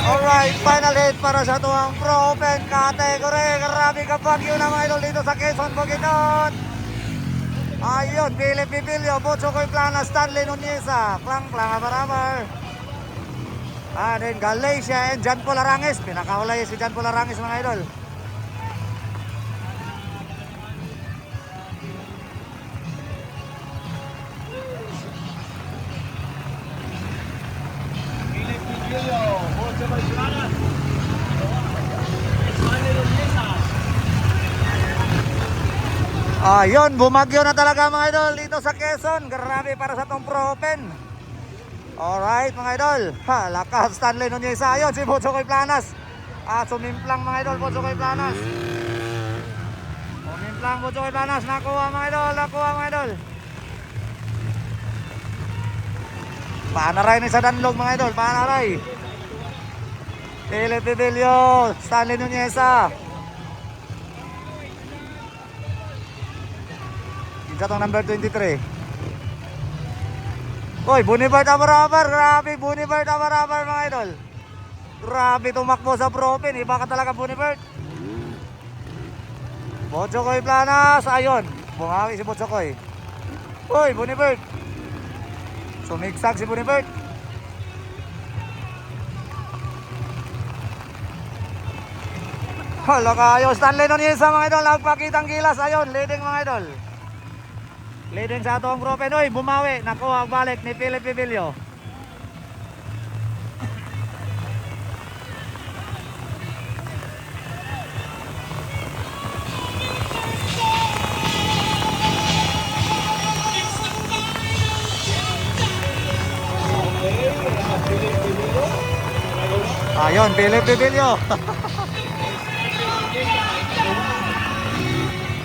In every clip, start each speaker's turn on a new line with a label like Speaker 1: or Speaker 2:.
Speaker 1: Alright, final hit para sa tuwang Pro Open category. Grabe ka Baguio na mga idol dito sa Quezon, Bukidnon. Ayun, Philip Bibilio, Butcho Koy Plana, Stanley Nuneza, Klang Klang Abarabar. And then Galacia and Jan Paul Arangis. Pinakahulay si Jan Paul Arangis mga idol. Ayun, bumagyo na talaga mga idol dito sa Quezon. Grabe para sa tong Pro Open. Alright mga idol. Ha, lakas Stanley Nuneza. Ayun si Butcho Koy Planas. Sumimplang mga idol, Butcho Koy Planas. Sumimplang Butcho Koy Planas. Nakuha mga idol, nakuha mga idol. Panaray ni sa danlog mga idol, panaray. Philip Bibilio, Stanley Nuneza. Isa tong number 23. Uy, Bunibart Abarabar. Grabe, Bunibart Abarabar mga idol. Grabe tumakbo sa Pro Open. Iba ka talaga Bunibart. Butcho Koy Planas. Ayun, bumawi si Butcho Koy. Uy, Bunibart. Sumigsag si Bunibart. Hala kayo, Stanley Nuneza mga idol. Nagpakitang gilas. Ayun, leading mga idol. Leading sa atong Pro Open. Uy, bumawi. Nakuha ang balik ni Philip Bibilio. Ayun, Philip Bibilio.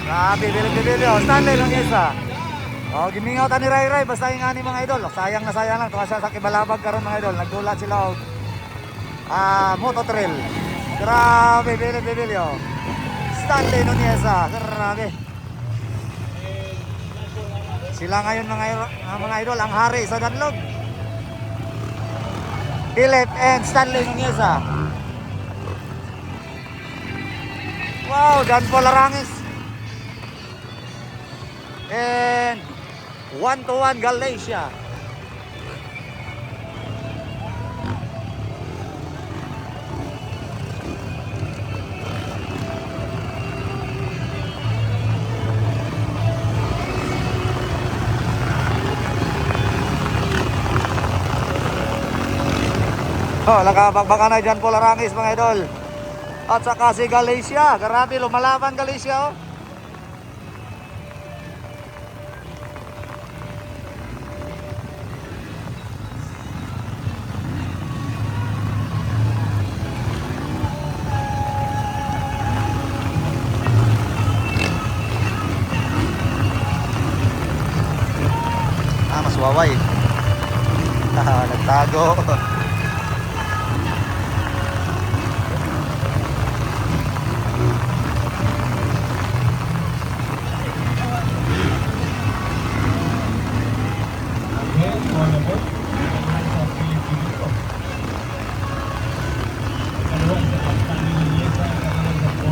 Speaker 1: Grabe, Philip Bibilio. Stanley Nuneza. Oh, gimingaw ta ni Ray Ray basta yung ani mga idol. Sayang na sayang lang tuwa siya sa Kibalabag karon mga idol. Nagdulat sila og moto trail. Grabe, Philip Bibilio. Stanley Nuneza. Grabe. Sila ngayon mga idol ang hari sa danlog. Philip and Stanley Nuneza. Wow, Jan Paul Arangis. And 1-1 Galacia. Oh, nakabagbaka na dyan Paul Arangis mga idol. At saka si Galacia. Grabe, lumalaban Galacia oh. Mas waway. Nagtago.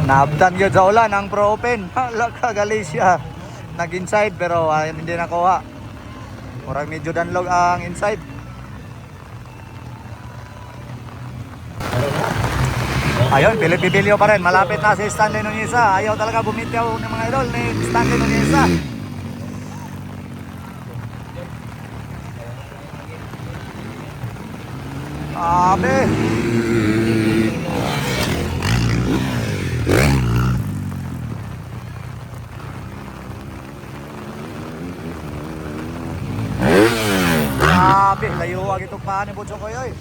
Speaker 1: Naabdan yun sa ulan ang Pro Open. Laka Galacia. Nag-inside pero hindi nakuha. Murag medyo danlog ang inside. Ayun, Philip Bibilio pa rin. Malapit na si Stanley Nuneza. Ayaw talaga bumitaw ng mga idol ni Stanley Nuneza. Abe. Grabe, layuwag itong paa ni Butcho Koy oy.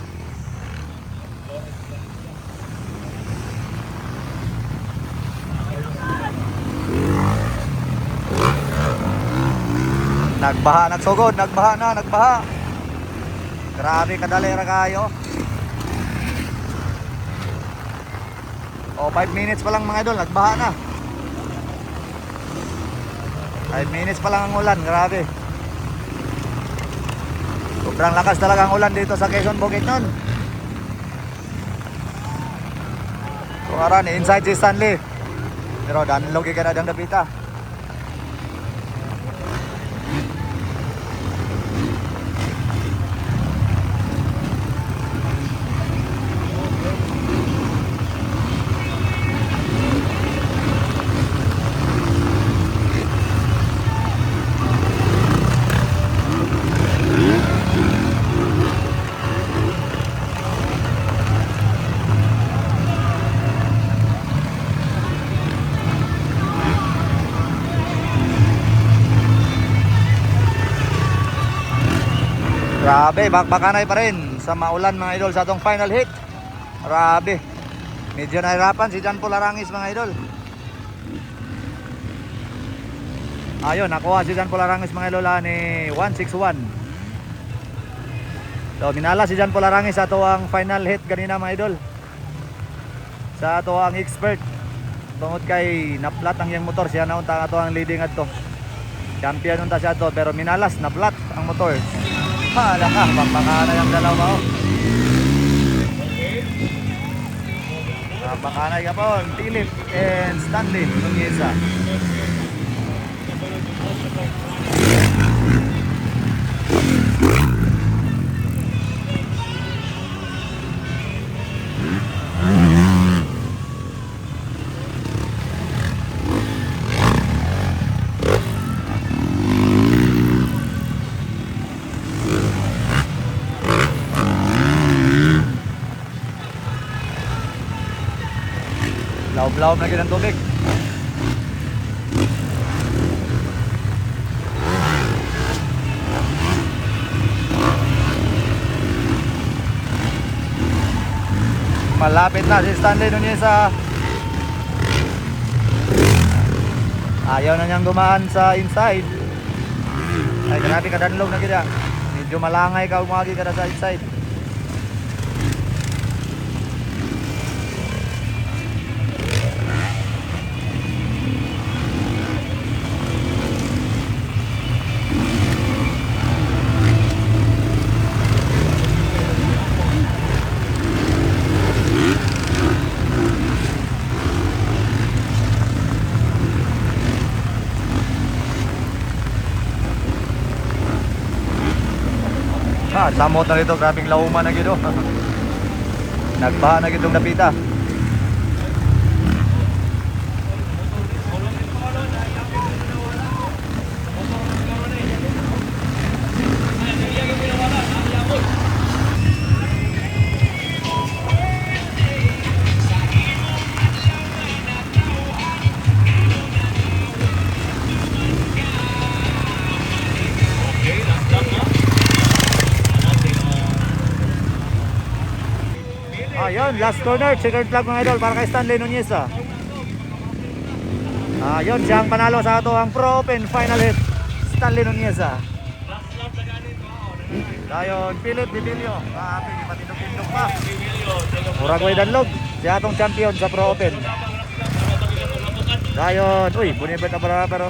Speaker 1: Nagbaha, nagsugod, nagbaha. Grabe kadali ra kayo. O 5 minutes pa lang mga idol, nagbaha na. 5 minutes pa lang ang ulan, grabe. Sobrang lakas talaga ang ulan dito sa Quezon, Bukidnon. Para ni inside si Stanley. Pero danlog ka na dang dapita. Grabe, bakbakanay pa rin sa maulan mga idol sa atong final hit. Grabe. Medyo nahirapan si John Paul Arangis mga idol. Ayun, nakuha si John Paul Arangis mga idol ni 161. So, minala si John Paul Arangis sa ato ang final hit ganina mga idol. Sa ato ang expert. Tungod kay naplat ang iyang motor, siya na unta ato ang leading adto. Champion unta siya to pero minalas naplat ang motor. Hala ka, bakbakanay ang dalawa oh. Bakbakanay ka po, Philip and Stanley Nuneza. Laom-laom na ng tubig. Malapit na si Stanley Nuneza. Ayaw na niyang dumaan sa inside. Ay, grabe ka danlog na gina. Medyo malangay ka umagi ka na sa inside. Samot na dito, grabing lauman na gito. Nagbaha na gitong napita. Ayun, last corner, checkered flag mga idol para kay Stanley Nuneza. Ayun, siyang panalo sa ato ang Pro Open final hit, Stanley Nuneza. Ayun, Philip Bibilio. Grabe, matindog-tindog pa. Murag way danlog, siya atong champion sa Pro Open. Ayun, uy, bunibet na para pero.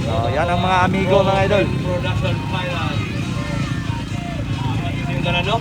Speaker 1: So, yan ang mga amigo mga idol.
Speaker 2: Production final. Yung ganano?